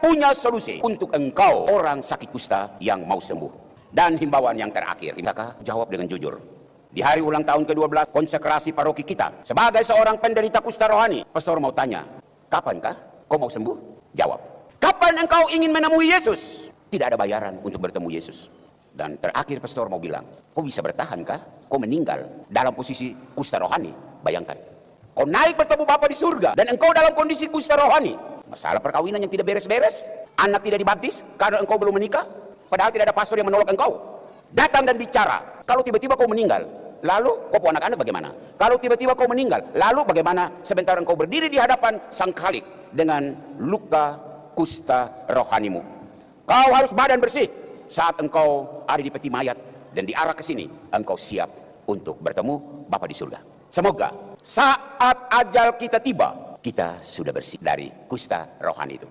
punya solusi untuk engkau orang sakit kusta yang mau sembuh. Dan himbauan yang terakhir, Kakak jawab dengan jujur. Di hari ulang tahun ke-12 konsekrasi paroki kita, sebagai seorang penderita kusta rohani, pastor mau tanya, kapankah kau mau sembuh? Jawab. Kapan engkau ingin menemui Yesus? Tidak ada bayaran untuk bertemu Yesus. Dan terakhir pastor mau bilang, kau bisa bertahankah? Kau meninggal dalam posisi kusta rohani. Bayangkan, kau naik bertemu Bapa di surga dan engkau dalam kondisi kusta rohani. Masalah perkawinan yang tidak beres-beres, anak tidak dibaptis karena engkau belum menikah, padahal tidak ada pastor yang menolak engkau. Datang dan bicara. Kalau tiba-tiba kau meninggal, lalu kau punya anak-anak bagaimana? Kalau tiba-tiba kau meninggal, lalu bagaimana sebentar engkau berdiri di hadapan Sang Khalik dengan luka kusta rohanimu? Kau harus badan bersih saat engkau ada di peti mayat dan diarah ke sini, engkau siap untuk bertemu Bapa di surga. Semoga saat ajal kita tiba, kita sudah bersih dari kusta rohani itu.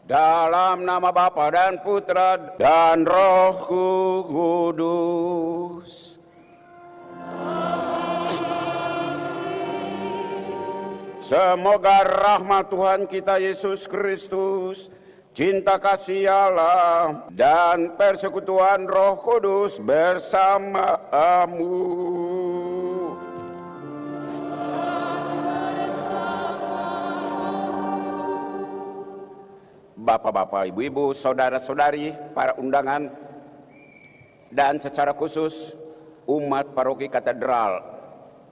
Dalam nama Bapa dan Putra dan Roh Kudus. Semoga rahmat Tuhan kita Yesus Kristus, cinta kasih Allah, dan persekutuan Roh Kudus bersamamu. Bapak-bapak, ibu-ibu, saudara-saudari, para undangan, dan secara khusus umat paroki katedral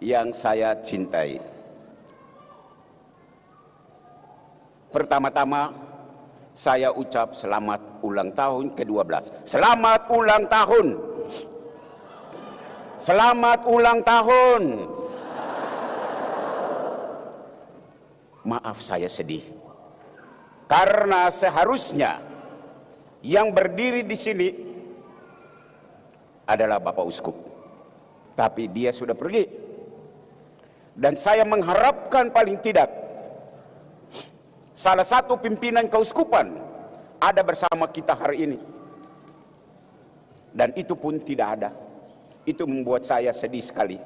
yang saya cintai. Pertama-tama saya ucap selamat ulang tahun ke-12. Selamat ulang tahun. Selamat ulang tahun. Maaf saya sedih. Karena seharusnya yang berdiri di sini adalah Bapak Uskup. Tapi dia sudah pergi. Dan saya mengharapkan paling tidak salah satu pimpinan keuskupan ada bersama kita hari ini. Dan itu pun tidak ada. Itu membuat saya sedih sekali.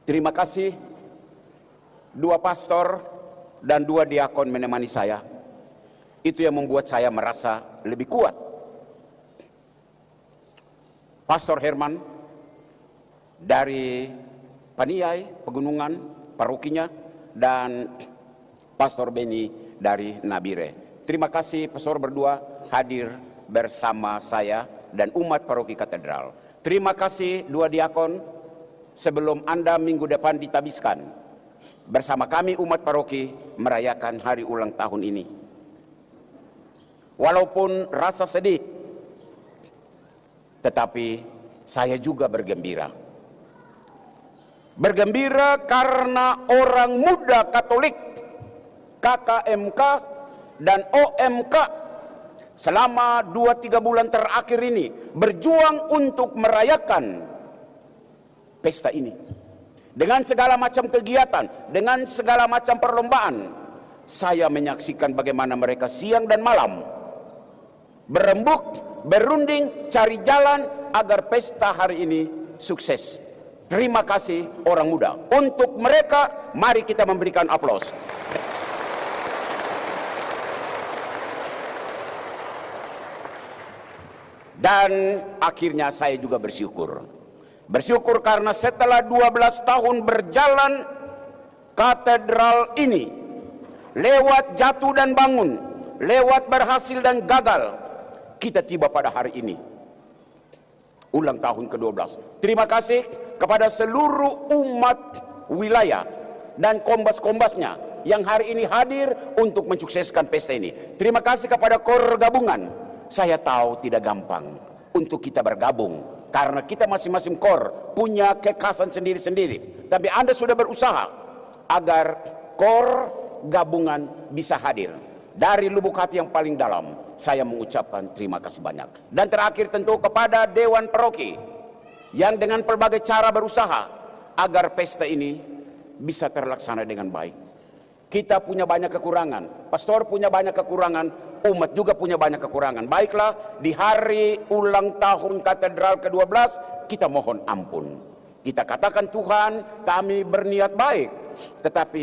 Terima kasih dua pastor dan dua diakon menemani saya. Itu yang membuat saya merasa lebih kuat. Pastor Herman dari Paniai, Pegunungan, parokinya, dan Pastor Beni dari Nabire. Terima kasih pastor berdua hadir bersama saya dan umat paroki katedral. Terima kasih dua diakon sebelum Anda minggu depan ditabiskan. Bersama kami umat paroki merayakan hari ulang tahun ini. Walaupun rasa sedih, tetapi saya juga bergembira. Bergembira karena orang muda Katolik, KKMK dan OMK selama 2-3 bulan terakhir ini berjuang untuk merayakan pesta ini. Dengan segala macam kegiatan, dengan segala macam perlombaan, saya menyaksikan bagaimana mereka siang dan malam berembuk berunding, cari jalan agar pesta hari ini sukses. Terima kasih orang muda. Untuk mereka, mari kita memberikan aplaus. Dan akhirnya saya juga bersyukur. Bersyukur karena setelah 12 tahun berjalan, katedral ini lewat jatuh dan bangun, lewat berhasil dan gagal, kita tiba pada hari ini. Ulang tahun ke-12. Terima kasih kepada seluruh umat wilayah dan kombas-kombasnya yang hari ini hadir untuk mensukseskan pesta ini. Terima kasih kepada KOR gabungan. Saya tahu tidak gampang untuk kita bergabung karena kita masing-masing KOR punya kekhasan sendiri-sendiri. Tapi Anda sudah berusaha agar KOR gabungan bisa hadir. Dari lubuk hati yang paling dalam, saya mengucapkan terima kasih banyak. Dan terakhir tentu kepada Dewan Paroki yang dengan pelbagai cara berusaha agar pesta ini bisa terlaksana dengan baik. Kita punya banyak kekurangan, pastor punya banyak kekurangan, umat juga punya banyak kekurangan. Baiklah, di hari ulang tahun katedral ke-12 kita mohon ampun. Kita katakan, Tuhan, kami berniat baik, tetapi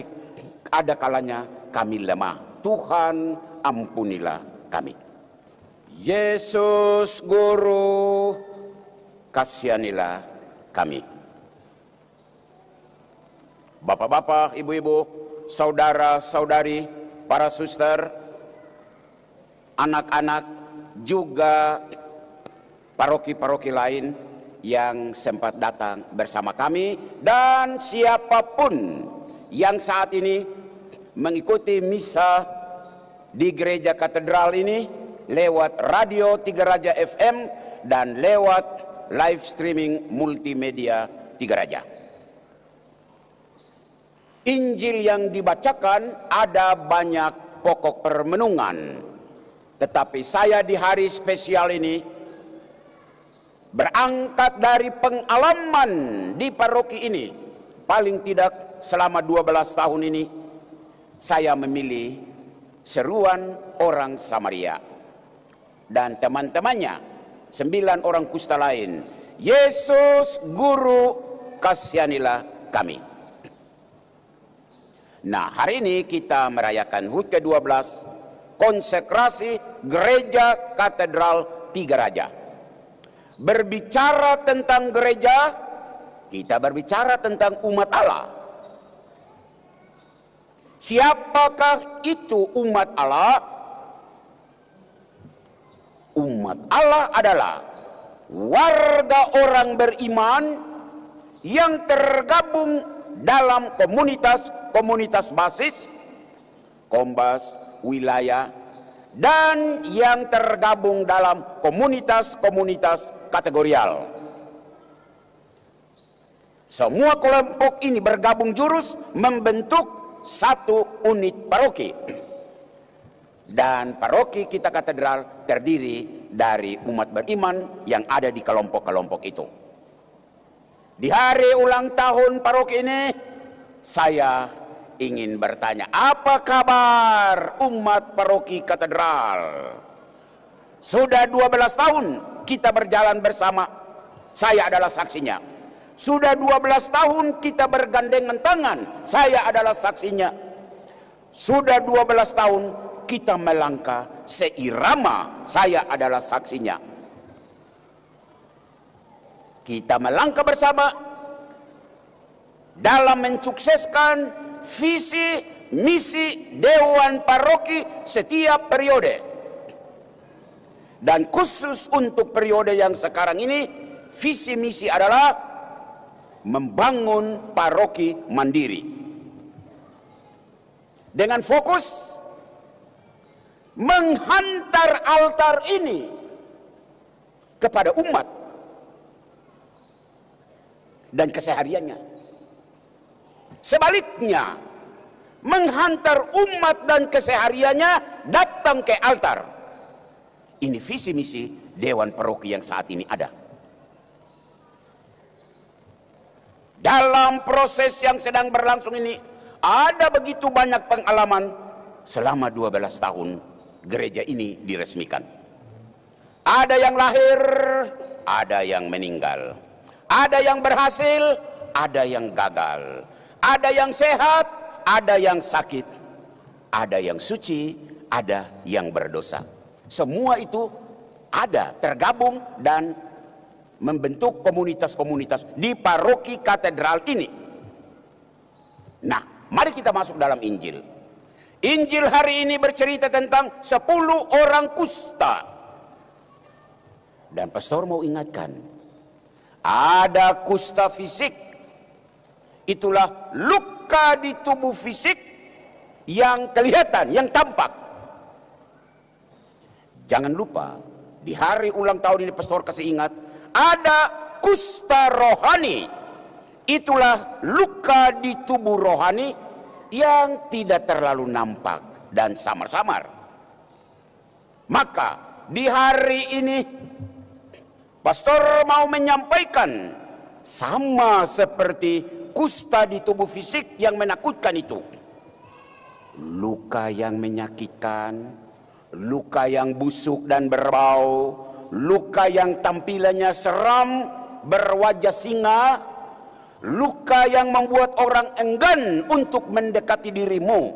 ada kalanya kami lemah. Tuhan, ampunilah kami. Yesus Guru, kasihanilah kami. Bapak-bapak, ibu-ibu, saudara-saudari, para suster, anak-anak, juga paroki-paroki lain yang sempat datang bersama kami, dan siapapun yang saat ini mengikuti misa di gereja katedral ini lewat radio Tiga Raja FM dan lewat live streaming multimedia Tiga Raja. Injil yang dibacakan ada banyak pokok permenungan, tetapi saya di hari spesial ini berangkat dari pengalaman di paroki ini. Paling tidak selama 12 tahun ini saya memilih seruan orang Samaria dan teman-temannya 9 orang kusta lain. Yesus Guru, kasihanilah kami. Nah, hari ini kita merayakan HUT ke-12, konsekrasi gereja katedral Tiga Raja. Berbicara tentang gereja, kita berbicara tentang umat Allah. Siapakah itu umat Allah? Umat Allah adalah warga orang beriman yang tergabung dalam komunitas basis, kombas, wilayah, dan yang tergabung dalam komunitas kategorial. Semua kelompok ini bergabung jurus membentuk satu unit paroki. Dan paroki kita katedral terdiri dari umat beriman yang ada di kelompok-kelompok itu. Di hari ulang tahun paroki ini, saya ingin bertanya, apa kabar umat paroki katedral? Sudah 12 tahun kita berjalan bersama, saya adalah saksinya. Sudah 12 tahun kita bergandengan tangan, saya adalah saksinya. Sudah 12 tahun kita melangkah seirama, saya adalah saksinya. Kita melangkah bersama dalam mensukseskan visi misi Dewan Paroki setiap periode. Dan khusus untuk periode yang sekarang ini, visi misi adalah membangun paroki mandiri. Dengan fokus menghantar altar ini kepada umat dan kesehariannya. Sebaliknya, menghantar umat dan kesehariannya datang ke altar. Ini visi misi Dewan Paroki yang saat ini ada. Dalam proses yang sedang berlangsung ini, ada begitu banyak pengalaman selama 12 tahun gereja ini diresmikan. Ada yang lahir, ada yang meninggal. Ada yang berhasil, ada yang gagal. Ada yang sehat, ada yang sakit. Ada yang suci, ada yang berdosa. Semua itu ada, tergabung dan membentuk komunitas-komunitas di paroki katedral ini. Nah, mari kita masuk dalam Injil. Injil hari ini bercerita tentang 10 orang kusta. Dan pastor mau ingatkan, ada kusta fisik. Itulah luka di tubuh fisik yang kelihatan, yang tampak. Jangan lupa, di hari ulang tahun ini pastor kasih ingat, ada kusta rohani. Itulah luka di tubuh rohani yang tidak terlalu nampak dan samar-samar. Maka di hari ini pastor mau menyampaikan sama seperti kusta di tubuh fisik yang menakutkan itu. Luka yang menyakitkan, luka yang busuk dan berbau, luka yang tampilannya seram, berwajah singa, luka yang membuat orang enggan untuk mendekati dirimu,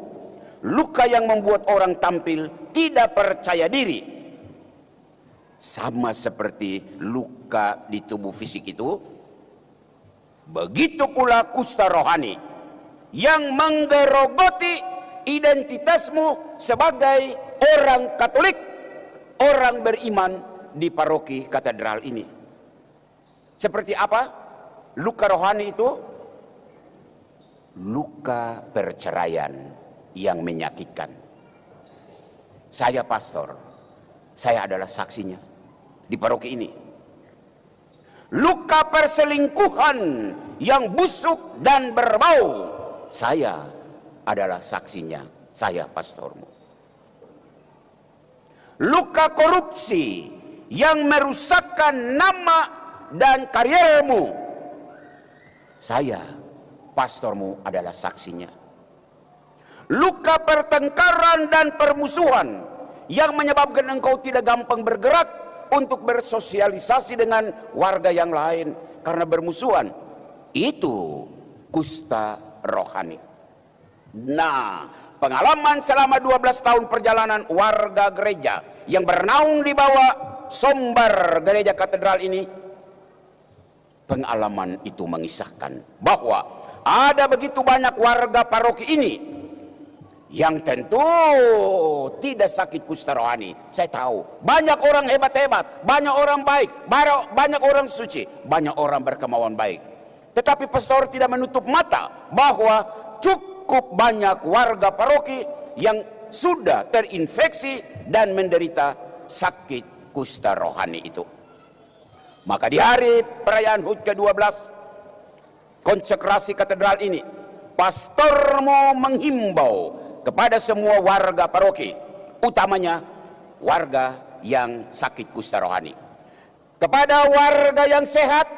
luka yang membuat orang tampil tidak percaya diri. Sama seperti luka di tubuh fisik itu, begitu pula kusta rohani yang menggerogoti identitasmu sebagai orang Katolik, orang beriman di paroki katedral ini. Seperti apa luka rohani itu? Luka perceraian yang menyakitkan. Saya pastor, saya adalah saksinya di paroki ini. Luka perselingkuhan yang busuk dan berbau, saya adalah saksinya, saya pastormu. Luka korupsi yang merusakkan nama dan kariermu, saya pastormu adalah saksinya. Luka pertengkaran dan permusuhan yang menyebabkan engkau tidak gampang bergerak untuk bersosialisasi dengan warga yang lain karena bermusuhan. Itu kusta rohani. Nah, pengalaman selama 12 tahun perjalanan warga gereja yang bernaung di bawah sombar gereja katedral ini, pengalaman itu mengisahkan bahwa ada begitu banyak warga paroki ini yang tentu tidak sakit kusta rohani. Saya tahu banyak orang hebat-hebat, banyak orang baik, banyak orang suci, banyak orang berkemauan baik. Tetapi pastor tidak menutup mata bahwa cukup banyak warga paroki yang sudah terinfeksi dan menderita sakit kusta rohani itu. Maka di hari perayaan HUT ke-12 konsekrasi katedral ini, pastormu menghimbau kepada semua warga paroki, utamanya warga yang sakit kusta rohani. Kepada warga yang sehat,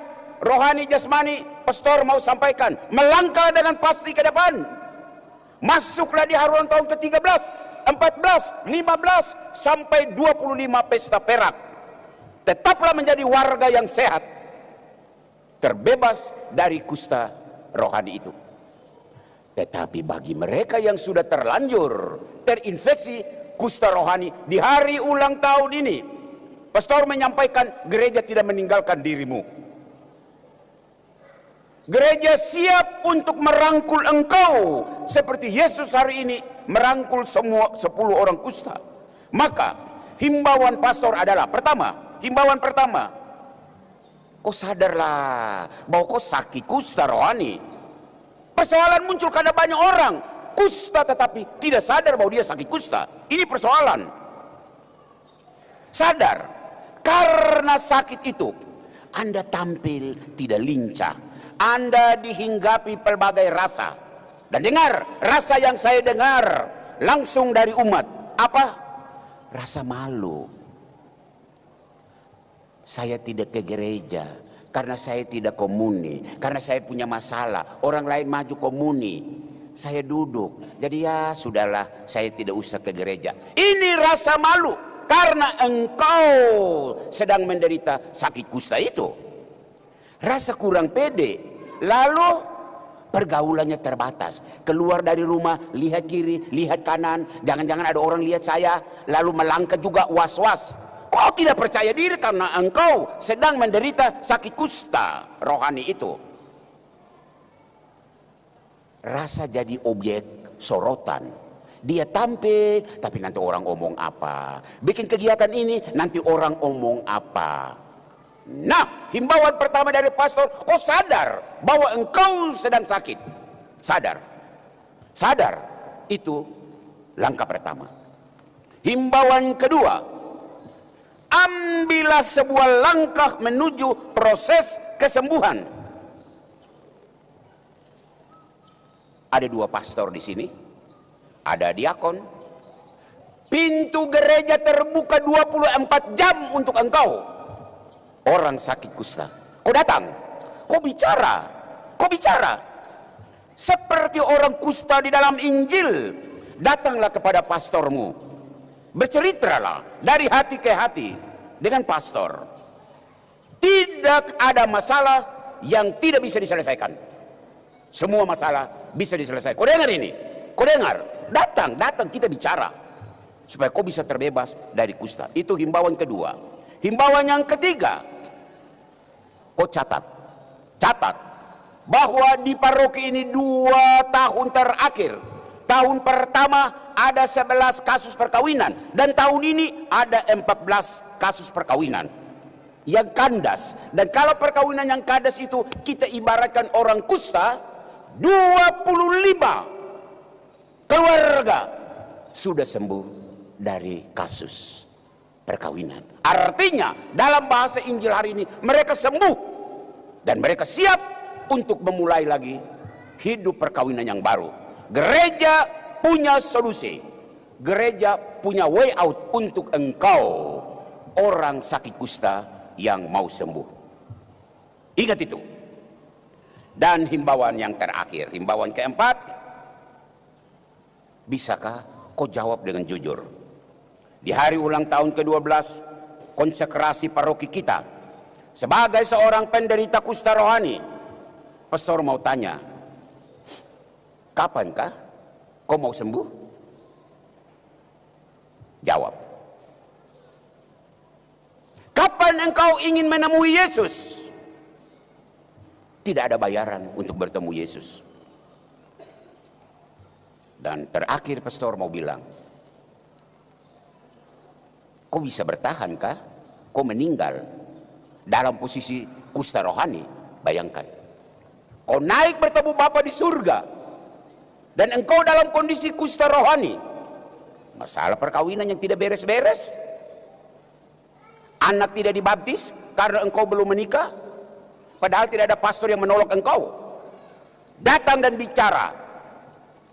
rohani jasmani, pastor mau sampaikan, melangkah dengan pasti ke depan. Masuklah di hari ulang tahun ke-13, 14, 15, sampai 25 pesta perak. Tetaplah menjadi warga yang sehat, terbebas dari kusta rohani itu. Tetapi bagi mereka yang sudah terlanjur terinfeksi kusta rohani di hari ulang tahun ini, pastor menyampaikan gereja tidak meninggalkan dirimu. Gereja siap untuk merangkul engkau seperti Yesus hari ini merangkul semua 10 orang kusta. Maka himbauan pastor adalah himbauan pertama, kau sadarlah bahwa kau sakit kusta rohani. Persoalan muncul karena banyak orang kusta tetapi tidak sadar bahwa dia sakit kusta. Ini persoalan. Sadar, karena sakit itu Anda tampil tidak lincah, Anda dihinggapi pelbagai rasa. Dan dengar, rasa yang saya dengar langsung dari umat, apa? Rasa malu. Saya tidak ke gereja karena saya tidak komuni, karena saya punya masalah. Orang lain maju komuni, saya duduk. Jadi ya sudahlah, saya tidak usah ke gereja. Ini rasa malu karena engkau sedang menderita sakit kusta itu. Rasa kurang pede, lalu pergaulannya terbatas. Keluar dari rumah, lihat kiri, lihat kanan, jangan-jangan ada orang lihat saya, lalu melangkah juga was-was. Kau tidak percaya diri karena engkau sedang menderita sakit kusta rohani itu. Rasa jadi objek sorotan. Dia tampil, tapi nanti orang omong apa. Bikin kegiatan ini, nanti orang omong apa. Nah, himbauan pertama dari pastor, kau sadar bahwa engkau sedang sakit. Sadar. Sadar. Itu langkah pertama. Himbauan kedua, ambillah sebuah langkah menuju proses kesembuhan. Ada dua pastor di sini. Ada diakon. Pintu gereja terbuka 24 jam untuk engkau, orang sakit kusta. Kau datang, kau bicara, kau bicara seperti orang kusta di dalam Injil. Datanglah kepada pastormu, berceritalah dari hati ke hati dengan pastor. Tidak ada masalah yang tidak bisa diselesaikan. Semua masalah bisa diselesaikan. Kau dengar ini? Kau dengar? Datang, kita bicara supaya kau bisa terbebas dari kusta. Itu himbauan kedua. Himbauan yang ketiga, kau catat bahwa di paroki ini 2 tahun terakhir. Tahun pertama ada 11 kasus perkawinan, dan tahun ini ada 14 kasus perkawinan yang kandas. Dan kalau perkawinan yang kandas itu kita ibaratkan orang kusta, 25 keluarga sudah sembuh dari kasus perkawinan. Artinya dalam bahasa Injil hari ini, mereka sembuh dan mereka siap untuk memulai lagi hidup perkawinan yang baru. Gereja punya solusi. Gereja punya way out untuk engkau, orang sakit kusta yang mau sembuh. Ingat itu. Dan himbauan yang terakhir, himbauan keempat, bisakah kau jawab dengan jujur? Di hari ulang tahun ke-12 konsekrasi paroki kita, sebagai seorang penderita kusta rohani, pastor mau tanya, kapankah kau mau sembuh? Jawab. Kapan engkau ingin menemui Yesus? Tidak ada bayaran untuk bertemu Yesus. Dan terakhir pastor mau bilang, kau bisa bertahankah? Kau meninggal dalam posisi kusta rohani. Bayangkan, kau naik bertemu Bapa di surga, dan engkau dalam kondisi kusta rohani. Masalah perkawinan yang tidak beres-beres, anak tidak dibaptis karena engkau belum menikah, padahal tidak ada pastor yang menolak engkau. Datang dan bicara.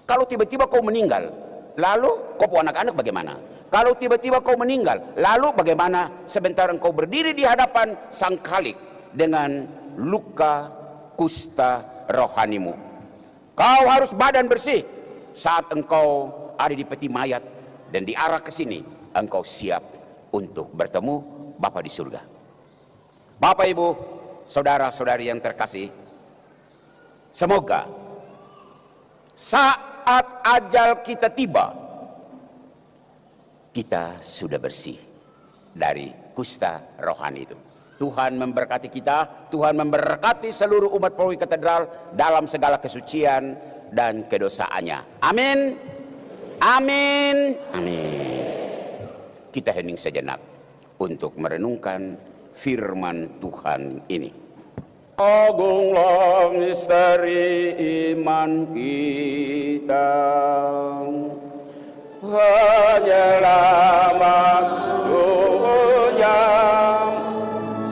Kalau tiba-tiba kau meninggal, lalu kau punya anak-anak bagaimana? Kalau tiba-tiba kau meninggal, lalu bagaimana sebentar engkau berdiri di hadapan Sang Khalik dengan luka kusta rohanimu? Kau harus badan bersih saat engkau ada di peti mayat dan diarah ke sini, engkau siap untuk bertemu Bapa di surga. Bapak, Ibu, saudara-saudari yang terkasih, semoga saat ajal kita tiba, kita sudah bersih dari kusta rohani itu. Tuhan memberkati kita, Tuhan memberkati seluruh umat paroki katedral dalam segala kesucian dan kedosaannya. Amin. Amin. Amin. Kita hening sejenak untuk merenungkan firman Tuhan ini. Agunglah misteri iman kita, penyelamatnya,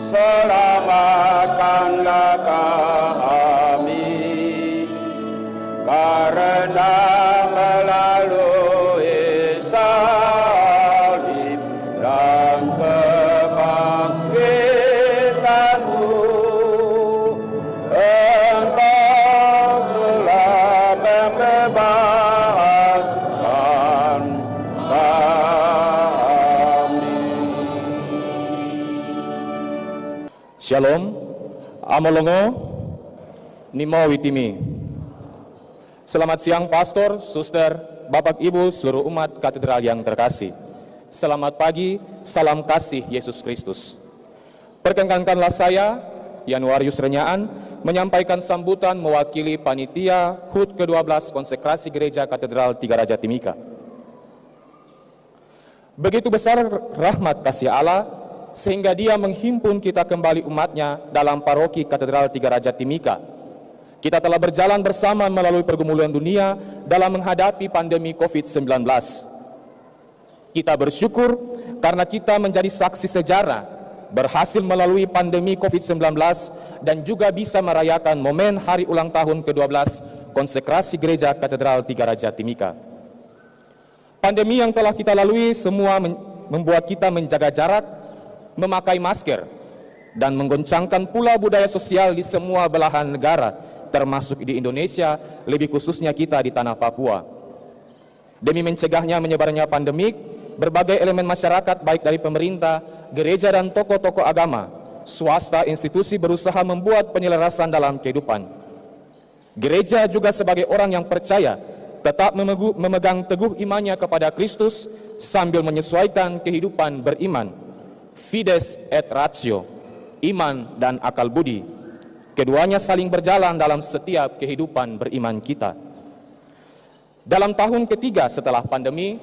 selamatkanlah kami, karena melalui salib dan kebangkitanmu, engkau telah membebaskan kami. Shalom, Amolongo, Nimo Witimi. Selamat siang Pastor, Suster, Bapak Ibu, seluruh umat katedral yang terkasih. Selamat pagi, salam kasih Yesus Kristus. Perkenankanlah saya, Januarius Renyaan, menyampaikan sambutan mewakili panitia HUT ke-12 konsekrasi Gereja Katedral Tiga Raja Timika. Begitu besar rahmat kasih Allah, sehingga Dia menghimpun kita kembali umatnya dalam paroki Katedral Tiga Raja Timika. Kita telah berjalan bersama melalui pergumulan dunia dalam menghadapi pandemi COVID-19. Kita bersyukur karena kita menjadi saksi sejarah, berhasil melalui pandemi COVID-19 dan juga bisa merayakan momen hari ulang tahun ke-12 konsekrasi Gereja Katedral Tiga Raja Timika. Pandemi yang telah kita lalui semua membuat kita menjaga jarak, memakai masker, dan menggoncangkan pula budaya sosial di semua belahan negara, termasuk di Indonesia, lebih khususnya kita di tanah Papua. Demi mencegahnya menyebarnya pandemik, berbagai elemen masyarakat baik dari pemerintah, gereja dan tokoh-tokoh agama, swasta, institusi berusaha membuat penyelarasan dalam kehidupan. Gereja juga sebagai orang yang percaya, tetap memegang teguh imannya kepada Kristus sambil menyesuaikan kehidupan beriman. Fides et ratio, iman dan akal budi. Keduanya saling berjalan dalam setiap kehidupan beriman kita. Dalam tahun ketiga setelah pandemi,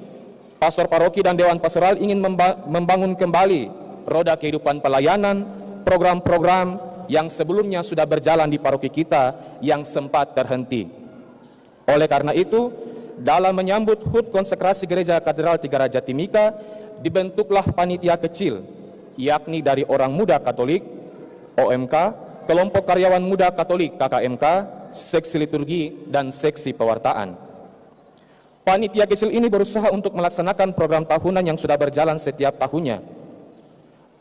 pastor paroki dan dewan pastoral ingin membangun kembali roda kehidupan pelayanan, program-program yang sebelumnya sudah berjalan di paroki kita yang sempat terhenti. Oleh karena itu, dalam menyambut HUT konsekrasi Gereja Katedral Tiga Raja Timika, dibentuklah panitia kecil, yakni dari orang muda Katolik, OMK, kelompok karyawan muda Katolik, KKMK, seksi liturgi, dan seksi pewartaan. Panitia kecil ini berusaha untuk melaksanakan program tahunan yang sudah berjalan setiap tahunnya.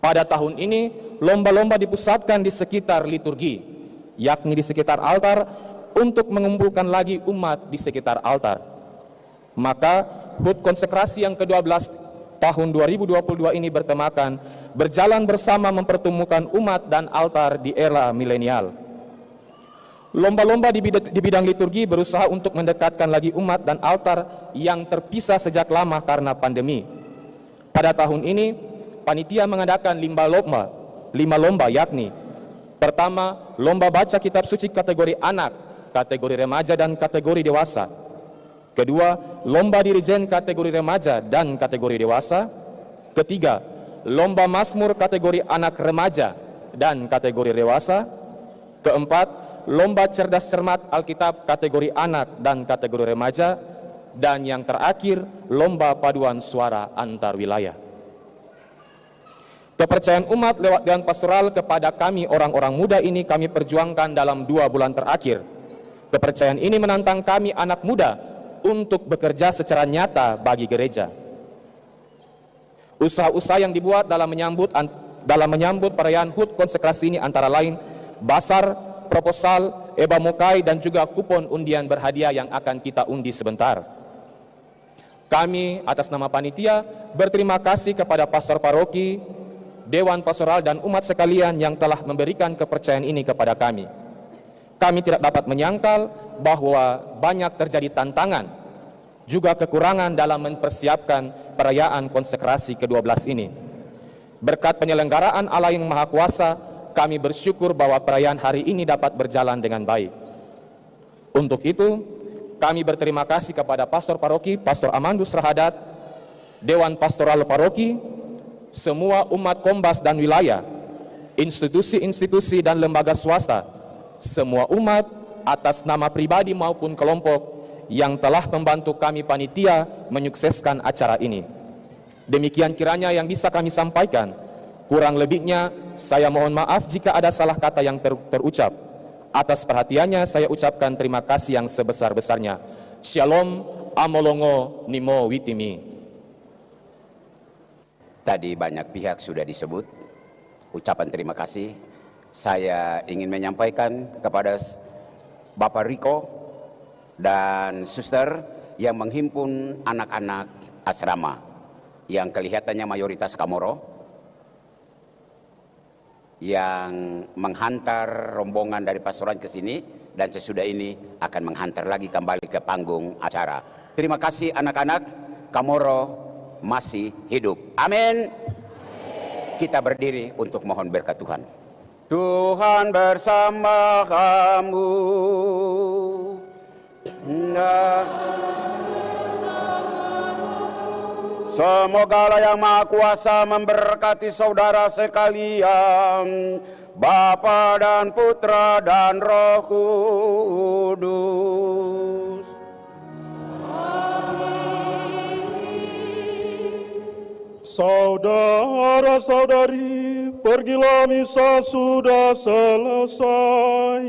Pada tahun ini, lomba-lomba dipusatkan di sekitar liturgi, yakni di sekitar altar, untuk mengumpulkan lagi umat di sekitar altar. Maka, HUT konsekrasi yang ke-12 tahun 2022 ini bertemakan berjalan bersama mempertemukan umat dan altar di era milenial. Lomba-lomba di bidang liturgi berusaha untuk mendekatkan lagi umat dan altar yang terpisah sejak lama karena pandemi. Pada tahun ini, panitia mengadakan 5 lomba, yakni pertama, lomba baca kitab suci kategori anak, kategori remaja dan kategori dewasa. Kedua, lomba dirijen kategori remaja dan kategori dewasa. Ketiga, lomba mazmur kategori anak remaja dan kategori dewasa. Keempat, lomba cerdas cermat Alkitab kategori anak dan kategori remaja. Dan yang terakhir, lomba paduan suara antar wilayah. Kepercayaan umat lewat dewan pastoral kepada kami orang-orang muda ini kami perjuangkan dalam 2 bulan terakhir. Kepercayaan ini menantang kami anak muda untuk bekerja secara nyata bagi gereja. Usaha-usaha yang dibuat dalam menyambut perayaan HUT konsekrasi ini antara lain basar, proposal, eba mukai, dan juga kupon undian berhadiah yang akan kita undi sebentar. Kami atas nama panitia berterima kasih kepada pastor paroki, dewan pastoral, dan umat sekalian yang telah memberikan kepercayaan ini kepada kami. Kami tidak dapat menyangkal bahwa banyak terjadi tantangan, juga kekurangan dalam mempersiapkan perayaan konsekrasi ke-12 ini. Berkat penyelenggaraan Allah yang Maha Kuasa, kami bersyukur bahwa perayaan hari ini dapat berjalan dengan baik. Untuk itu, kami berterima kasih kepada pastor paroki, Pastor Amandus Rahadat, Dewan Pastoral Paroki, semua umat Kombas dan wilayah, institusi-institusi dan lembaga swasta, semua umat atas nama pribadi maupun kelompok yang telah membantu kami panitia menyukseskan acara ini. Demikian kiranya yang bisa kami sampaikan. Kurang lebihnya saya mohon maaf jika ada salah kata yang terucap. Atas perhatiannya saya ucapkan terima kasih yang sebesar-besarnya. Shalom, Amolongo, Nimo Witimi. Tadi banyak pihak sudah disebut ucapan terima kasih. Saya ingin menyampaikan kepada Bapak Riko dan suster yang menghimpun anak-anak asrama yang kelihatannya mayoritas Kamoro, yang menghantar rombongan dari pastoran ke sini, dan sesudah ini akan menghantar lagi kembali ke panggung acara. Terima kasih anak-anak, Kamoro masih hidup. Amin. Kita berdiri untuk mohon berkat Tuhan. Tuhan bersama kamu. Semoga Allah yang Maha Kuasa memberkati saudara sekalian, Bapa dan Putra dan Roh Kudus. Saudara-saudari, pergilah misa sudah selesai.